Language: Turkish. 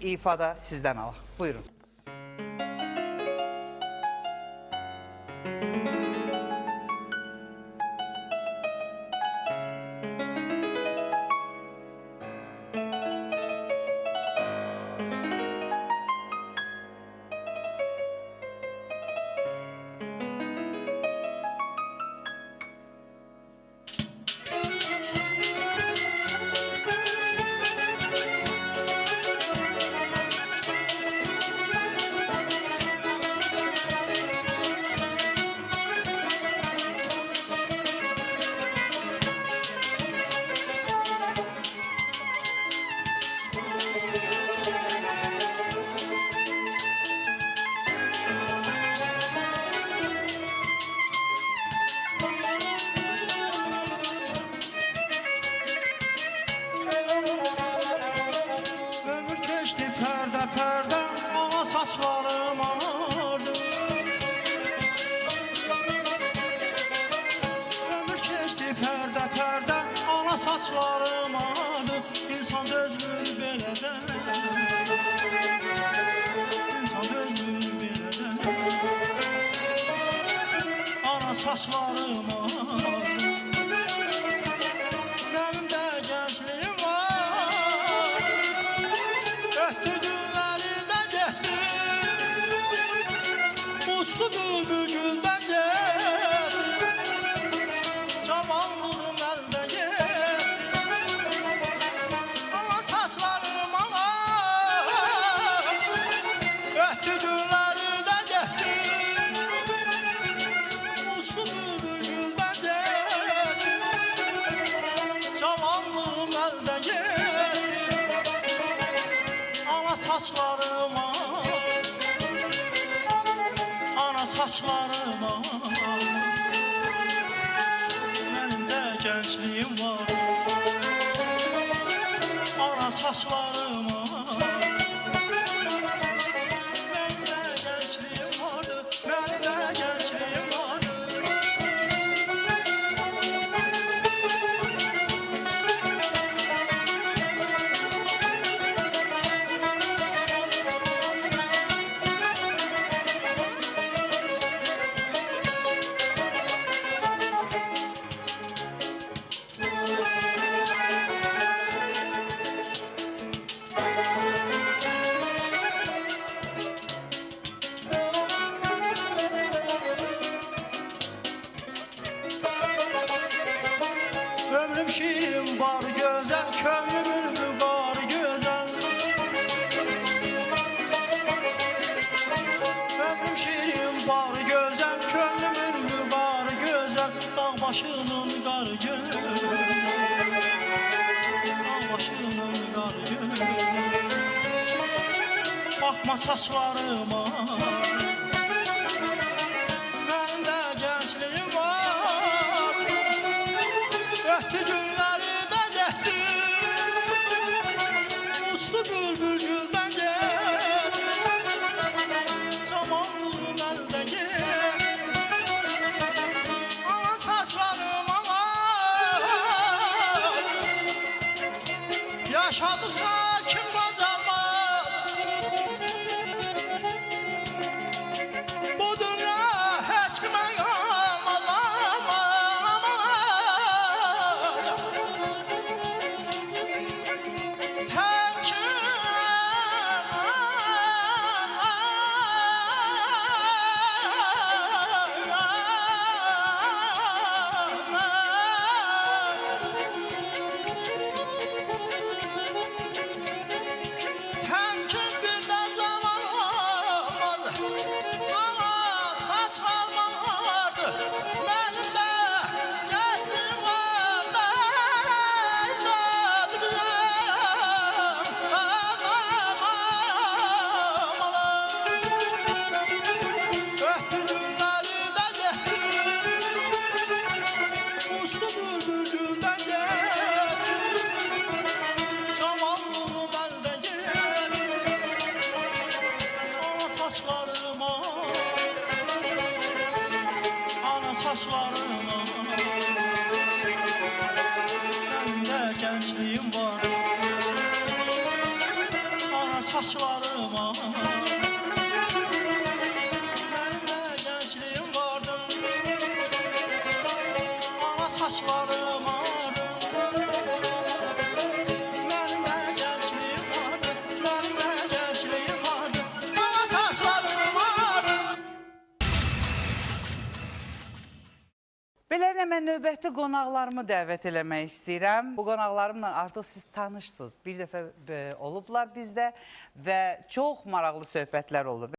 İfada sizden alaq. Buyurun. Pərdə ana saçlarım ağardı. Ömür keçdi pərdə ana saçlarım ağardı. İnsan dözmür belədən, İnsan dözmür belədən. Ana saçlarım ağardı. Mənim də gəncliyim var, ötdü uçtu bülbül gülden geldi, cavanlığım elde geldi. Ama saçlarım ağar, öttü günleri de geçti. Uçtu bülbül gülden geldi, cavanlığım elde geldi. Ana saçlarım ağar, saçlarıma benim de gençliğim var. Ana saçlarıma benim de gençliğim vardı, benim de gençliğim vardı. Ömrüm şirin var güzel, könlümün var güzel. Ömrüm şirin var güzel, könlümün var güzel. Dağ başının qarı güzel, dağ başının qarı güzel. Bakma saçlarıma, benim de gençliğim var. Öttü günleri de geçti, uçtu bülbül gülden geldi, cavanlığım elde geldi. Ana saçlarım ağar, yaşadıkça kim kocalmaz. Bu dünya hiç kime kalmaz, aman aman. saçlarına. Benim de gençliğim var, ana saçlarım Mənim də gəncliyim vardı Ana saçlarım Mənim də gəncliyim vardı Mənim də gəncliyim vardı Ana saçlarım Beləliklə, mən növbəti qonaqlarımı dəvət eləmək istəyirəm. Bu qonaqlarımla artıq siz tanışsınız. Bir dəfə olublar bizdə və çox maraqlı söhbətlər olur.